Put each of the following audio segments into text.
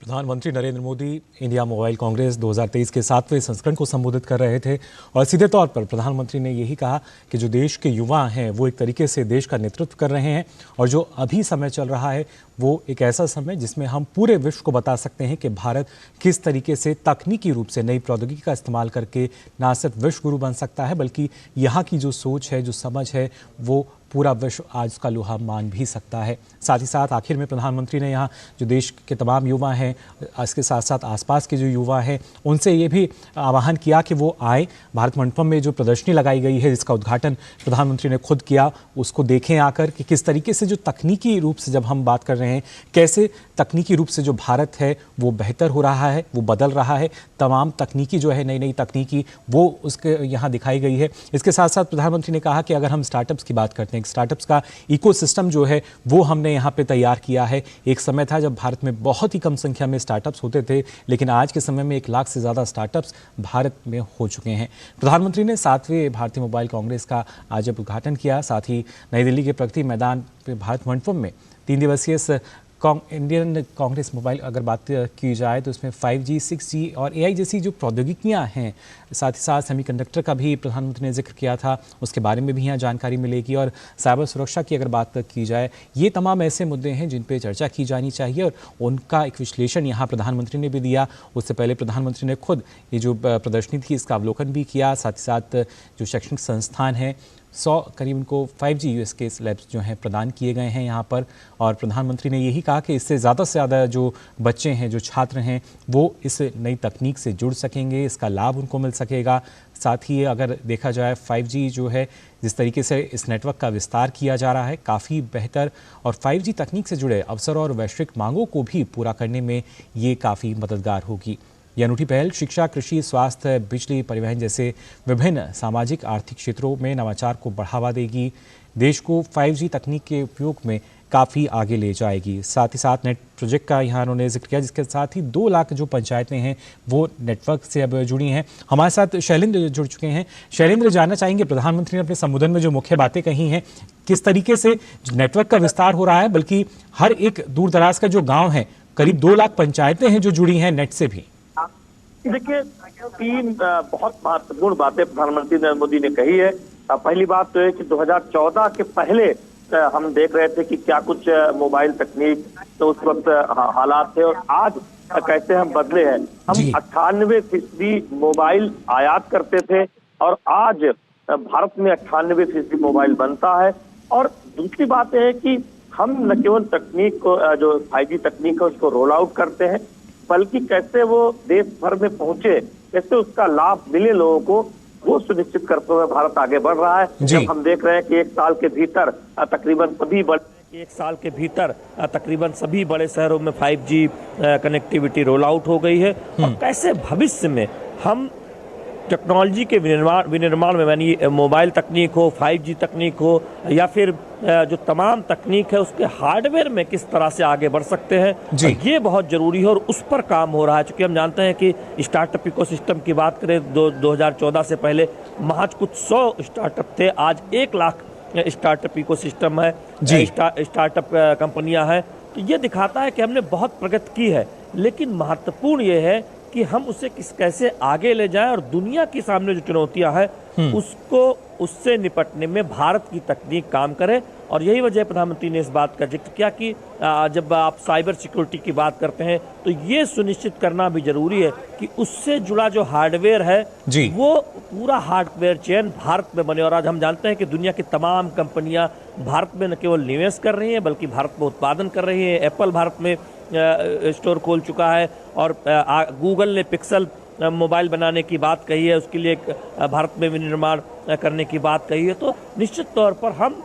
प्रधानमंत्री Narendra Modi India mobile Congress 2023 के 7वें संस्करण को संबोधित कर रहे थे और सीधे तौर पर प्रधानमंत्री ने यही कहा कि जो देश के युवा हैं वो एक तरीके से देश का नेतृत्व कर रहे हैं और जो अभी समय चल रहा है वो एक ऐसा समय जिसमें हम पूरे विश्व को बता सकते हैं कि भारत किस तरीके से तकनीकी रूप से नई प्रौद्योगिकी का इस्तेमाल करके ना सिर्फ विश्व गुरु बन सकता है बल्कि यहाँ की जो सोच है, जो समझ है, वो पूरा विश्व आज का लोहा मान भी सकता है। साथ ही साथ आखिर में प्रधानमंत्री ने यहाँ जो देश के तमाम युवा हैं, इसके साथ साथ आसपास के जो युवा हैं, उनसे ये भी आह्वान किया कि वो आए। भारत मंडपम में जो प्रदर्शनी लगाई गई है जिसका उद्घाटन प्रधानमंत्री ने खुद किया, उसको देखें आकर कि किस तरीके से जो तकनीकी रूप से जब हम बात कर रहे हैं, कैसे तकनीकी रूप से जो भारत है वो बेहतर हो रहा है, वो बदल रहा है। तमाम तकनीकी जो है, नई नई तकनीकी वो उसके यहाँ दिखाई गई है। इसके साथ साथ प्रधानमंत्री ने कहा कि अगर हम स्टार्टअप्स की बात करते हैं, स्टार्टअप्स का इकोसिस्टम जो है वो हमने यहाँ पे तैयार किया है। एक समय था जब भारत में बहुत ही कम संख्या में स्टार्टअप्स होते थे, लेकिन आज के समय में 1 लाख से ज़्यादा स्टार्टअप्स भारत में हो चुके हैं। प्रधानमंत्री ने 7वें भारतीय मोबाइल कांग्रेस का आज जब उद्घाटन किया, साथ ही नई दिल्ली के प्रगति मैदान पे भारत मंडपम में 3 दिवसीय इस इंडियन कांग्रेस मोबाइल अगर बात की जाए तो इसमें 5G, 6G और AI जैसी जो प्रौद्योगिकियां हैं, साथ ही साथ सेमीकंडक्टर का भी प्रधानमंत्री ने जिक्र किया था, उसके बारे में भी यहाँ जानकारी मिलेगी। और साइबर सुरक्षा की अगर बात की जाए, ये तमाम ऐसे मुद्दे हैं जिन पे चर्चा की जानी चाहिए और उनका एक विश्लेषण यहाँ प्रधानमंत्री ने भी दिया। उससे पहले प्रधानमंत्री ने खुद ये जो प्रदर्शनी थी इसका अवलोकन भी किया। साथ ही साथ जो शैक्षणिक संस्थान हैं, 100 करीब उनको 5G यूएस के लैब्स जो हैं प्रदान किए गए हैं यहाँ पर। और प्रधानमंत्री ने यही कहा कि इससे ज़्यादा से ज़्यादा जो बच्चे हैं, जो छात्र हैं, वो इस नई तकनीक से जुड़ सकेंगे, इसका लाभ उनको मिल सकेगा। साथ ही अगर देखा जाए 5G जो है, जिस तरीके से इस नेटवर्क का विस्तार किया जा रहा है, काफ़ी बेहतर और 5G तकनीक से जुड़े अवसर और वैश्विक मांगों को भी पूरा करने में ये काफ़ी मददगार होगी। ये अनूठी पहल शिक्षा, कृषि, स्वास्थ्य, बिजली, परिवहन जैसे विभिन्न सामाजिक आर्थिक क्षेत्रों में नवाचार को बढ़ावा देगी, देश को 5G तकनीक के उपयोग में काफ़ी आगे ले जाएगी। साथ ही साथ नेट प्रोजेक्ट का यहाँ उन्होंने जिक्र किया, जिसके साथ ही 2 लाख जो पंचायतें हैं वो नेटवर्क से अब जुड़ी हैं। हमारे साथ शैलेंद्र जुड़ चुके हैं। शैलेंद्र, जानना चाहेंगे प्रधानमंत्री ने अपने संबोधन में जो मुख्य बातें कही हैं, किस तरीके से नेटवर्क का विस्तार हो रहा है, बल्कि हर एक दूर दराज का जो गाँव है, करीब 2 लाख पंचायतें हैं जो जुड़ी हैं नेट से भी। देखिए, 3 बहुत महत्वपूर्ण बातें प्रधानमंत्री नरेंद्र मोदी ने कही है। पहली बात तो है कि 2014 के पहले हम देख रहे थे कि क्या कुछ मोबाइल तकनीक तो उस वक्त हालात थे और आज कैसे हम बदले हैं। हम 98% मोबाइल आयात करते थे और आज भारत में 98% मोबाइल बनता है। और दूसरी बात है कि हम न केवल तकनीक को, जो 5G तकनीक है, उसको रोल आउट करते हैं, बल्कि कैसे वो देश भर में पहुंचे, कैसे उसका लाभ मिले लोगों को, वो सुनिश्चित करते हुए भारत आगे बढ़ रहा है। जब हम देख रहे हैं कि एक साल के भीतर तकरीबन सभी बड़े शहरों में 5G कनेक्टिविटी रोल आउट हो गई है और कैसे भविष्य में हम टेक्नोलॉजी के विनिर्माण में, यानी मोबाइल तकनीक हो, 5G तकनीक हो या फिर जो तमाम तकनीक है उसके हार्डवेयर में किस तरह से आगे बढ़ सकते हैं, ये बहुत जरूरी है और उस पर काम हो रहा है। क्योंकि हम जानते हैं कि स्टार्टअप इकोसिस्टम की बात करें, 2014 से पहले महज कुछ 100 स्टार्टअप थे, आज 1 लाख स्टार्टअप इकोसिस्टम है, स्टार्टअप कंपनियां हैं। तो ये दिखाता है कि हमने बहुत प्रगति की है, लेकिन महत्वपूर्ण ये है कि हम उसे कैसे आगे ले जाएं और दुनिया के सामने जो चुनौतियां हैं उससे निपटने में भारत की तकनीक काम करे। और यही वजह प्रधानमंत्री ने इस बात का जिक्र किया कि जब आप साइबर सिक्योरिटी की बात करते हैं तो ये सुनिश्चित करना भी जरूरी है कि उससे जुड़ा जो हार्डवेयर है वो पूरा हार्डवेयर चेन भारत में बने। और आज हम जानते हैं कि दुनिया की तमाम कंपनियां भारत में न केवल निवेश कर रही हैं बल्कि भारत में उत्पादन कर रही हैं। एप्पल भारत में स्टोर खोल चुका है और गूगल ने पिक्सल मोबाइल बनाने की बात कही है, उसके लिए भारत में विनिर्माण करने की बात कही है। तो निश्चित तौर पर हम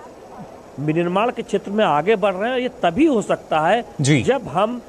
विनिर्माण के क्षेत्र में आगे बढ़ रहे हैं। ये तभी हो सकता है जब हम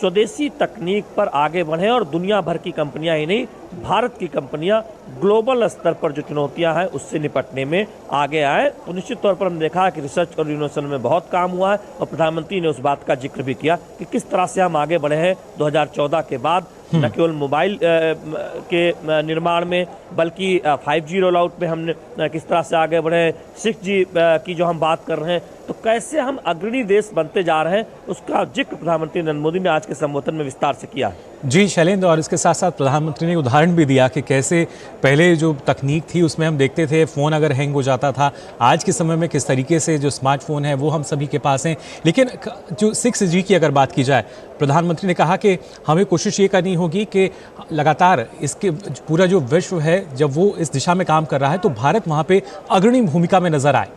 स्वदेशी तकनीक पर आगे बढ़े और दुनिया भर की कंपनियां ही नहीं, भारत की कंपनियां ग्लोबल स्तर पर जो चुनौतियां हैं उससे निपटने में आगे आए। तो निश्चित तौर पर हमने देखा कि रिसर्च और इनोवेशन में बहुत काम हुआ है और प्रधानमंत्री ने उस बात का जिक्र भी किया कि किस तरह से हम आगे बढ़े हैं 2014 के बाद, न केवल मोबाइल के निर्माण में बल्कि 5G रोल आउट में हमने किस तरह से आगे बढ़े हैं, 6G की जो हम बात कर रहे हैं तो कैसे हम अग्रणी देश बनते जा रहे हैं, उसका जिक्र प्रधानमंत्री नरेंद्र मोदी ने आज के संबोधन में विस्तार से किया है। जी शैलेंद्र, और इसके साथ साथ प्रधानमंत्री ने उदाहरण भी दिया कि कैसे पहले जो तकनीक थी उसमें हम देखते थे फ़ोन अगर हैंग हो जाता था, आज के समय में किस तरीके से जो स्मार्टफोन है वो हम सभी के पास हैं। लेकिन जो 6G की अगर बात की जाए, प्रधानमंत्री ने कहा कि हमें कोशिश ये करनी होगी कि लगातार इसके पूरा जो विश्व है जब वो इस दिशा में काम कर रहा है तो भारत वहाँ पे अग्रणी भूमिका में नजर आए।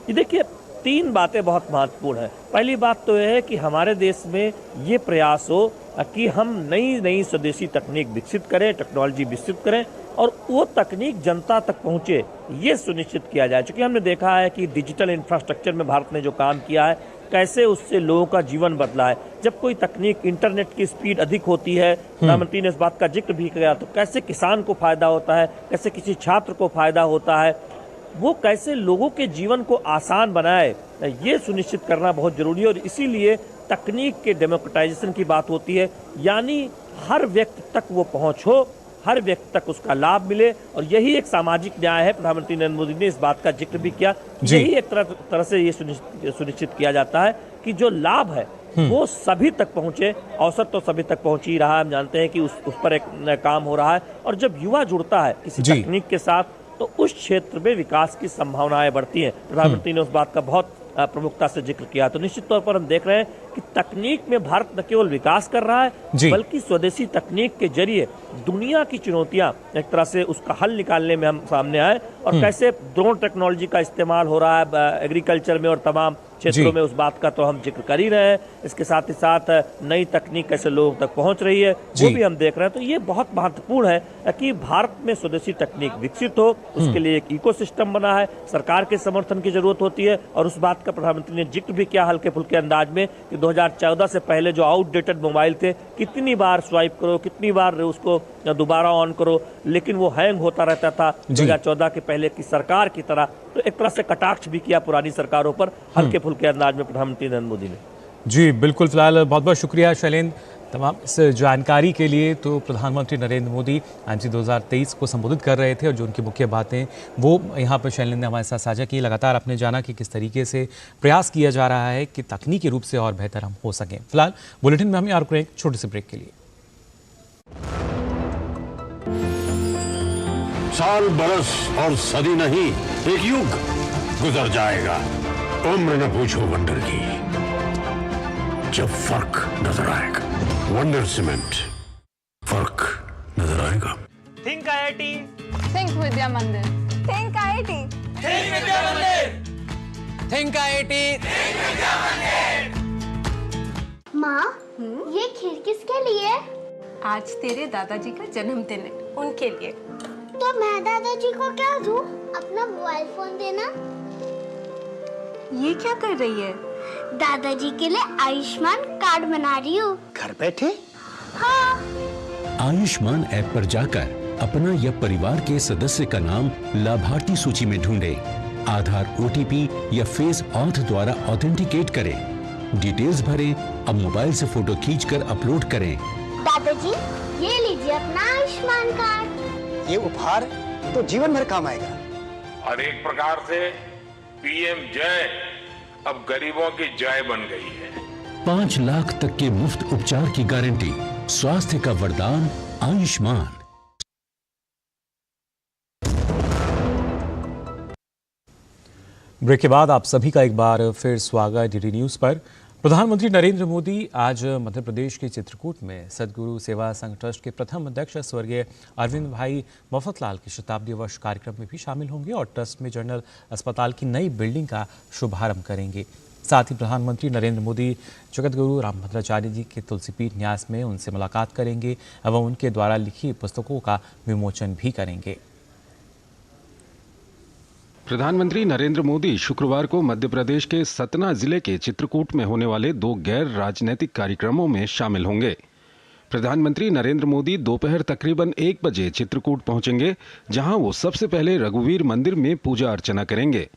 ये देखिए, तीन बातें बहुत महत्वपूर्ण हैं। पहली बात तो यह है कि हमारे देश में ये प्रयास हो कि हम नई नई स्वदेशी तकनीक विकसित करें, टेक्नोलॉजी विकसित करें और वो तकनीक जनता तक पहुंचे, ये सुनिश्चित किया जाए। क्योंकि हमने देखा है कि डिजिटल इंफ्रास्ट्रक्चर में भारत ने जो काम किया है, कैसे उससे लोगों का जीवन बदला है। जब कोई तकनीक, इंटरनेट की स्पीड अधिक होती है, प्रधानमंत्री ने इस बात का जिक्र भी किया, तो कैसे किसान को फायदा होता है, कैसे किसी छात्र को फायदा होता है, वो कैसे लोगों के जीवन को आसान बनाए, ये सुनिश्चित करना बहुत जरूरी है। और इसीलिए तकनीक के डेमोक्रेटाइजेशन की बात होती है, यानी हर व्यक्ति तक वो पहुंच हो, हर व्यक्ति तक उसका लाभ मिले, और यही एक सामाजिक न्याय है। प्रधानमंत्री नरेंद्र मोदी ने इस बात का जिक्र भी किया। यही एक तरह से ये सुनिश्चित किया जाता है कि जो लाभ है वो सभी तक पहुंचे। अवसर तो सभी तक पहुंच ही रहा है, हम जानते हैं कि उस पर एक काम हो रहा है। और जब युवा जुड़ता है किसी तकनीक के साथ तो उस क्षेत्र में विकास की संभावनाएं बढ़ती हैं। प्रधानमंत्री ने उस बात का बहुत प्रमुखता से जिक्र किया। तो निश्चित तौर पर हम देख रहे हैं कि तकनीक में भारत न केवल विकास कर रहा है, बल्कि स्वदेशी तकनीक के जरिए दुनिया की चुनौतियां एक तरह से उसका हल निकालने में हम सामने आए। और कैसे ड्रोन टेक्नोलॉजी का इस्तेमाल हो रहा है एग्रीकल्चर में और तमाम क्षेत्रों में, उस बात का तो हम जिक्र कर ही रहे हैं। इसके साथ ही साथ नई तकनीक कैसे लोगों तक पहुंच रही है वो भी हम देख रहे हैं। तो ये बहुत महत्वपूर्ण है कि भारत में स्वदेशी तकनीक विकसित हो, उसके लिए एक इकोसिस्टम बना है, सरकार के समर्थन की जरूरत होती है। और उस बात का प्रधानमंत्री ने जिक्र भी किया हल्के फुल्के अंदाज में कि 2014 से पहले जो आउटडेटेड मोबाइल थे, कितनी बार स्वाइप करो, कितनी बार उसको दोबारा ऑन करो, लेकिन वो हैंग होता रहता था 2014 के पहले की सरकार की तरह। तो एक तरह से कटाक्ष भी किया पुरानी सरकारों पर हल्के फुल्के अंदाज में प्रधानमंत्री नरेंद्र मोदी ने। जी बिल्कुल, फिलहाल बहुत बहुत शुक्रिया शैलेंद्र तमाम इस जानकारी के लिए। तो प्रधानमंत्री नरेंद्र मोदी IMC 2023 को संबोधित कर रहे थे और जो उनकी मुख्य बातें वो यहाँ पर शैलेंद्र ने हमारे साथ साझा की। लगातार आपने जाना कि किस तरीके से प्रयास किया जा रहा है कि तकनीकी रूप से और बेहतर हम हो सकें। फिलहाल बुलेटिन में हम रुक रहे हैं एक छोटे से ब्रेक के लिए। साल, बरस और सदी नहीं, एक युग गुजर जाएगा। उम्र न पूछो वंडर की, जब फर्क नजर आएगा। वंडर सीमेंट, फर्क नजर आएगा। थिंक IIT, थिंक विद्या मंदिर, थिंक IIT, थिंक विद्या मंदिर, थिंक IIT, थिंक विद्या मंदिर। माँ, ये खीर किसके लिए? आज तेरे दादाजी का जन्मदिन है, उनके लिए। तो मैं दादाजी को क्या दूँ? अपना मोबाइल फोन देना। ये क्या कर रही है? दादाजी के लिए आयुष्मान कार्ड बना रही हूँ। घर बैठे? हाँ। आयुष्मान ऐप पर जाकर अपना या परिवार के सदस्य का नाम लाभार्थी सूची में ढूंढें, आधार, OTP या फेस ऑथ द्वारा ऑथेंटिकेट करें, डिटेल्स भरें, अब मोबाइल से फोटो खींचकर अपलोड करें। दादाजी, ये लीजिए अपना आयुष्मान कार्ड। ये उपहार तो जीवन भर काम आएगा। और एक प्रकार से PM जय अब गरीबों की जय बन गई है। 5 लाख तक के मुफ्त उपचार की गारंटी, स्वास्थ्य का वरदान आयुष्मान। ब्रेक के बाद आप सभी का एक बार फिर स्वागत DD न्यूज़ पर। प्रधानमंत्री नरेंद्र मोदी आज मध्य प्रदेश के चित्रकूट में सदगुरु सेवा संघ ट्रस्ट के प्रथम अध्यक्ष स्वर्गीय अरविंद भाई मफतलाल के शताब्दी वर्ष कार्यक्रम में भी शामिल होंगे और ट्रस्ट में जनरल अस्पताल की नई बिल्डिंग का शुभारंभ करेंगे। साथ ही प्रधानमंत्री नरेंद्र मोदी जगतगुरु रामभद्राचार्य जी के तुलसीपीठ न्यास में उनसे मुलाकात करेंगे एवं उनके द्वारा लिखी पुस्तकों का विमोचन भी करेंगे। प्रधानमंत्री नरेंद्र मोदी शुक्रवार को मध्य प्रदेश के सतना जिले के चित्रकूट में होने वाले 2 गैर राजनीतिक कार्यक्रमों में शामिल होंगे। प्रधानमंत्री नरेंद्र मोदी दोपहर तकरीबन 1 बजे चित्रकूट पहुंचेंगे, जहां वो सबसे पहले रघुवीर मंदिर में पूजा अर्चना करेंगे।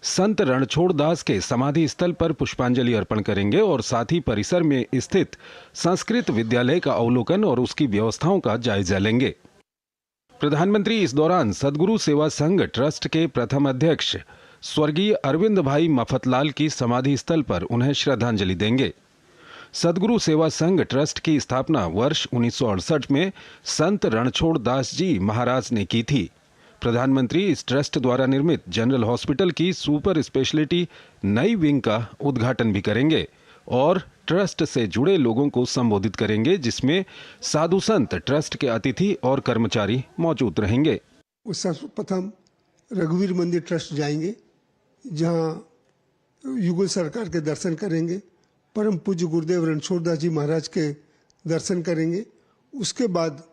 संत रणछोड़ दास के समाधि स्थल पर पुष्पांजलि अर्पण करेंगे और साथ ही परिसर में स्थित संस्कृत विद्यालय का अवलोकन और उसकी व्यवस्थाओं का जायजा लेंगे। प्रधानमंत्री इस दौरान सदगुरु सेवा संघ ट्रस्ट के प्रथम अध्यक्ष स्वर्गीय अरविंद भाई मफतलाल की समाधि स्थल पर उन्हें श्रद्धांजलि देंगे। सदगुरु सेवा संघ ट्रस्ट की स्थापना वर्ष 1968 में संत रणछोड़ दास जी महाराज ने की थी। प्रधानमंत्री इस ट्रस्ट द्वारा निर्मित जनरल हॉस्पिटल की सुपर स्पेशलिटी नई विंग का उद्घाटन भी करेंगे और ट्रस्ट से जुड़े लोगों को संबोधित करेंगे, जिसमें साधु संत, ट्रस्ट के अतिथि और कर्मचारी मौजूद रहेंगे। सर्वप्रथम रघुवीर मंदिर ट्रस्ट जाएंगे, जहां युगल सरकार के दर्शन करेंगे, परम पूज्य गुरुदेव रणछोड़ दास जी महाराज के दर्शन करेंगे। उसके बाद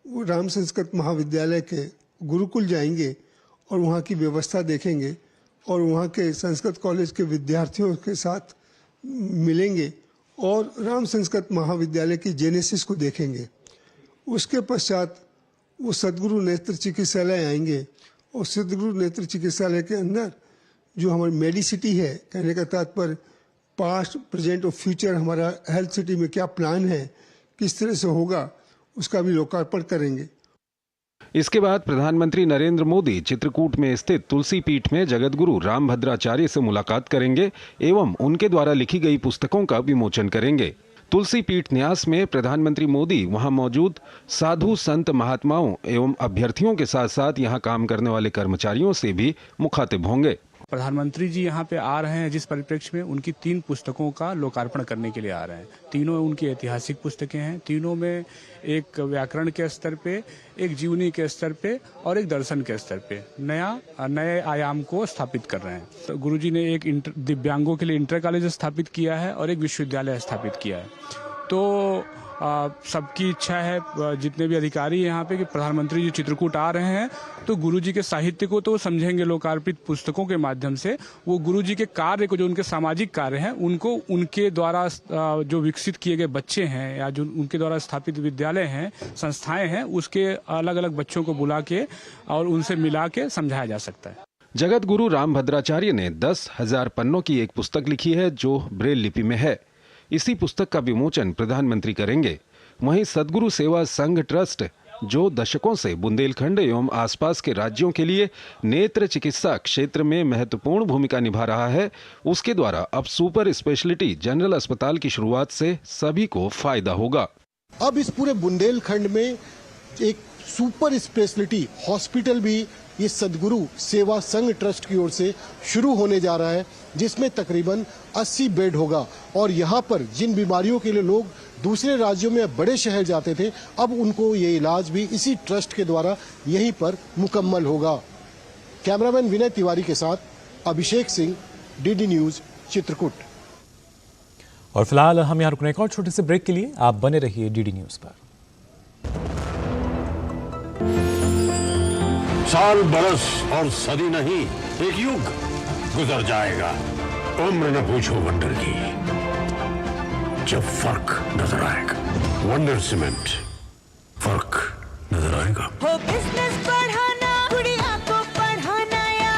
वो राम संस्कृत महाविद्यालय के गुरुकुल जाएंगे और वहाँ की व्यवस्था देखेंगे और वहाँ के संस्कृत कॉलेज के विद्यार्थियों के साथ मिलेंगे और राम संस्कृत महाविद्यालय की जेनेसिस को देखेंगे। उसके पश्चात वो सदगुरु नेत्र चिकित्सालय आएंगे और सदगुरु नेत्र चिकित्सालय के अंदर जो हमारी मेडिसिटी है, कहने का तात्पर्य पास्ट, प्रेजेंट और फ्यूचर हमारा हेल्थ सिटी में क्या प्लान है, किस तरह से होगा, उसका भी लोकार्पण करेंगे। इसके बाद प्रधानमंत्री नरेंद्र मोदी चित्रकूट में स्थित तुलसी पीठ में जगतगुरु रामभद्राचार्य से मुलाकात करेंगे एवं उनके द्वारा लिखी गई पुस्तकों का विमोचन करेंगे। तुलसी पीठ न्यास में प्रधानमंत्री मोदी वहां मौजूद साधु संत महात्माओं एवं अभ्यर्थियों के साथ साथ यहां काम करने वाले कर्मचारियों से भी मुखातिब होंगे। प्रधानमंत्री जी यहाँ पे आ रहे हैं जिस परिप्रेक्ष्य में उनकी 3 पुस्तकों का लोकार्पण करने के लिए आ रहे हैं। तीनों उनकी ऐतिहासिक पुस्तकें हैं। तीनों में एक व्याकरण के स्तर पे, एक जीवनी के स्तर पे और एक दर्शन के स्तर पे नए आयाम को स्थापित कर रहे हैं। तो गुरुजी ने एक दिव्यांगों के लिए इंटर कॉलेज स्थापित किया है और एक विश्वविद्यालय स्थापित किया है। तो सबकी इच्छा है, जितने भी अधिकारी यहाँ पे, कि प्रधानमंत्री जी चित्रकूट आ रहे हैं तो गुरुजी के साहित्य को तो समझेंगे लोकार्पित पुस्तकों के माध्यम से। वो गुरुजी के कार्य को, जो उनके सामाजिक कार्य हैं, उनको उनके द्वारा जो विकसित किए गए बच्चे हैं या जो उनके द्वारा स्थापित विद्यालय हैं, संस्थाएं हैं, उसके अलग अलग बच्चों को बुला के और उनसे मिला के समझाया जा सकता है। जगत गुरु रामभद्राचार्य ने 10,000 पन्नों की एक पुस्तक लिखी है जो ब्रेल लिपि में है। इसी पुस्तक का विमोचन प्रधानमंत्री करेंगे। वहीं सदगुरु सेवा संघ ट्रस्ट, जो दशकों से बुंदेलखंड एवं आसपास के राज्यों के लिए नेत्र चिकित्सा क्षेत्र में महत्वपूर्ण भूमिका निभा रहा है, उसके द्वारा अब सुपर स्पेशलिटी जनरल अस्पताल की शुरुआत से सभी को फायदा होगा। अब इस पूरे बुंदेलखंड में एक सुपर स्पेशलिटी हॉस्पिटल भी ये सदगुरु सेवा संघ ट्रस्ट की ओर से शुरू होने जा रहा है, जिसमें तकरीबन 80 बेड होगा। और यहाँ पर जिन बीमारियों के लिए लोग दूसरे राज्यों में बड़े शहर जाते थे, अब उनको ये इलाज भी इसी ट्रस्ट के द्वारा यहीं पर मुकम्मल होगा। कैमरामैन विनय तिवारी के साथ अभिषेक सिंह, डीडी न्यूज, चित्रकूट। और फिलहाल हम यहाँ रुकने एक और छोटे से ब्रेक के लिए, आप बने रहिए डीडी न्यूज पर। साल, बरस और सदी नहीं, एक युग गुजर जाएगा। उम्र न पूछो वंडर की, जब फर्क नजर आएगा। वंडर सीमेंट, फर्क नजर आएगा। हो बिजनेस बढ़ाना, गुड़िया को पढ़ाना या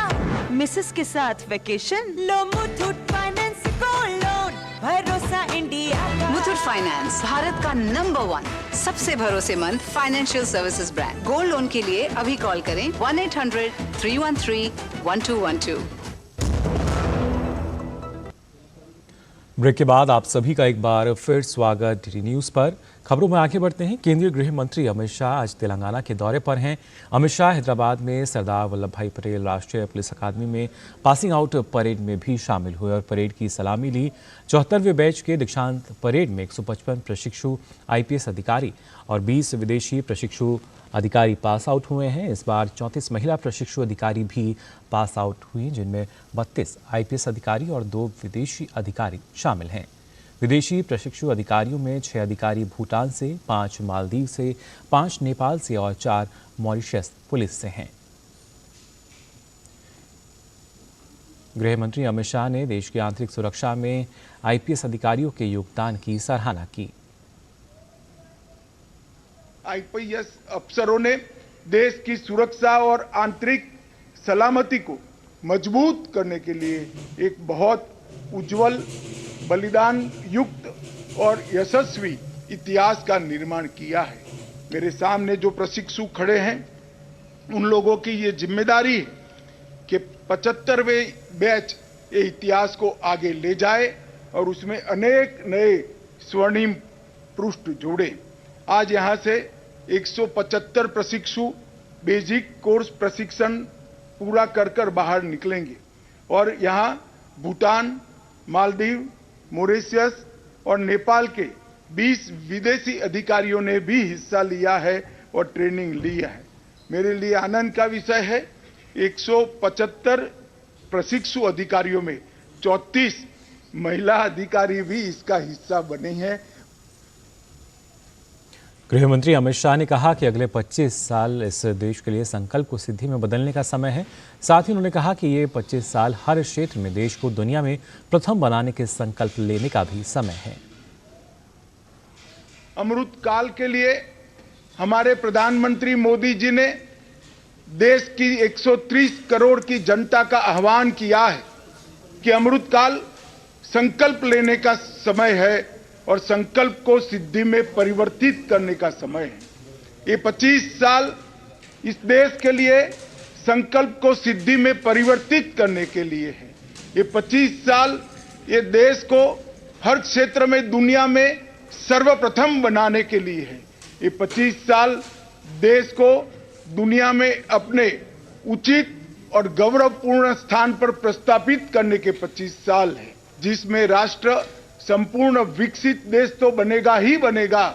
मिसेस के साथ वेकेशन, लो मुथूट फाइनेंस गोल्ड लोन, भरोसा इंडिया का। मुथूट फाइनेंस भारत का नंबर 1 सबसे भरोसेमंद financial services brand. Gold loan के लिए अभी कॉल करें 1-800-313-1212। ब्रेक के बाद आप सभी का एक बार फिर स्वागत डीडी न्यूज पर। खबरों में आगे बढ़ते हैं। केंद्रीय गृह मंत्री अमित शाह आज तेलंगाना के दौरे पर हैं। अमित शाह हैदराबाद में सरदार वल्लभ भाई पटेल राष्ट्रीय पुलिस अकादमी में पासिंग आउट परेड में भी शामिल हुए और परेड की सलामी ली। 74वें बैच के दीक्षांत परेड में 155 प्रशिक्षु IPS अधिकारी और 20 विदेशी प्रशिक्षु अधिकारी पास आउट हुए हैं। इस बार 34 महिला प्रशिक्षु अधिकारी भी पास आउट हुई, जिनमें 32 IPS अधिकारी और 2 विदेशी अधिकारी शामिल हैं। विदेशी प्रशिक्षु अधिकारियों में 6 अधिकारी भूटान से, 5 मालदीव से, 5 नेपाल से और 4 मॉरिशस पुलिस से हैं। गृह मंत्री अमित शाह ने देश की आंतरिक सुरक्षा में IPS अधिकारियों के योगदान की सराहना की। IPS अफसरों ने देश की सुरक्षा और आंतरिक सलामती को मजबूत करने के लिए एक बहुत उज्जवल, बलिदान युक्त और यशस्वी इतिहास का निर्माण किया है। मेरे सामने जो प्रशिक्षु खड़े हैं, उन लोगों की ये जिम्मेदारी है कि 75वें बैच ये इतिहास को आगे ले जाए और उसमें अनेक नए स्वर्णिम पृष्ठ जोड़े। आज यहां से 175 प्रशिक्षु बेसिक कोर्स प्रशिक्षण पूरा कर बाहर निकलेंगे और यहां भूटान, मालदीव, मॉरिशस और नेपाल के 20 विदेशी अधिकारियों ने भी हिस्सा लिया है और ट्रेनिंग लिया है। मेरे लिए आनंद का विषय है 175 प्रशिक्षु अधिकारियों में 34 महिला अधिकारी भी इसका हिस्सा बने हैं। गृह मंत्री अमित शाह ने कहा कि अगले 25 साल इस देश के लिए संकल्प को सिद्धि में बदलने का समय है। साथ ही उन्होंने कहा कि ये 25 साल हर क्षेत्र में देश को दुनिया में प्रथम बनाने के संकल्प लेने का भी समय है। अमृत काल के लिए हमारे प्रधानमंत्री मोदी जी ने देश की 130 करोड़ की जनता का आह्वान किया है कि अमृत काल संकल्प लेने का समय है और संकल्प को सिद्धि में परिवर्तित करने का समय है। ये 25 साल इस देश के लिए संकल्प को सिद्धि में परिवर्तित करने के लिए है। ये 25 साल ये देश को हर क्षेत्र में दुनिया में सर्वप्रथम बनाने के लिए है। ये 25 साल देश को दुनिया में अपने उचित और गौरवपूर्ण स्थान पर प्रस्थापित करने के 25 साल है, जिसमें राष्ट्र संपूर्ण विकसित देश तो बनेगा ही बनेगा,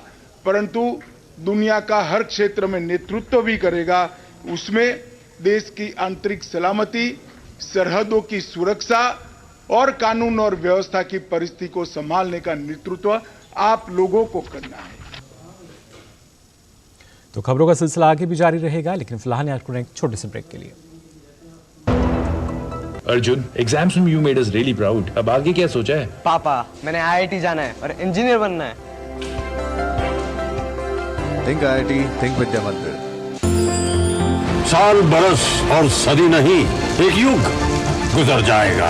परंतु दुनिया का हर क्षेत्र में नेतृत्व भी करेगा। उसमें देश की आंतरिक सलामती, सरहदों की सुरक्षा और कानून और व्यवस्था की परिस्थिति को संभालने का नेतृत्व आप लोगों को करना है। तो खबरों का सिलसिला आगे भी जारी रहेगा, लेकिन फिलहाल आपको एक छोटे से ब्रेक के लिए। अर्जुन, एग्जाम्स में you made us really proud. अब आगे क्या सोचा है? पापा, मैंने IIT जाना है और इंजीनियर बनना है। थिंक IIT, थिंक विद्या मंदिर। साल, बरस और सदी नहीं, एक युग गुजर जाएगा।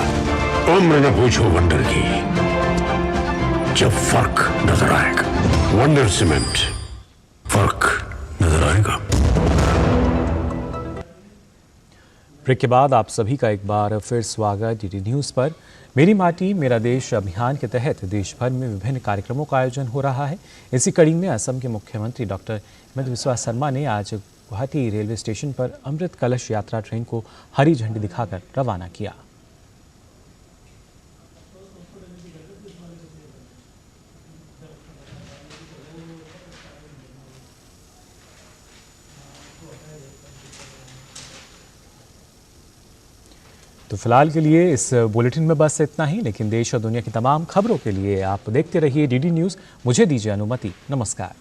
उम्र न पूछो वंडर की, जब फर्क नजर आएगा। वंडर सीमेंट, फर्क नजर आएगा। ब्रेक के बाद आप सभी का एक बार फिर स्वागत डीडी न्यूज़ पर। मेरी माटी मेरा देश अभियान के तहत देश भर में विभिन्न कार्यक्रमों का आयोजन हो रहा है। इसी कड़ी में असम के मुख्यमंत्री डॉक्टर हिमंता बिस्वा शर्मा ने आज गुवाहाटी रेलवे स्टेशन पर अमृत कलश यात्रा ट्रेन को हरी झंडी दिखाकर रवाना किया। तो फिलहाल के लिए इस बुलेटिन में बस इतना ही, लेकिन देश और दुनिया की तमाम खबरों के लिए आप देखते रहिए डीडी न्यूज़। मुझे दीजिए अनुमति। नमस्कार।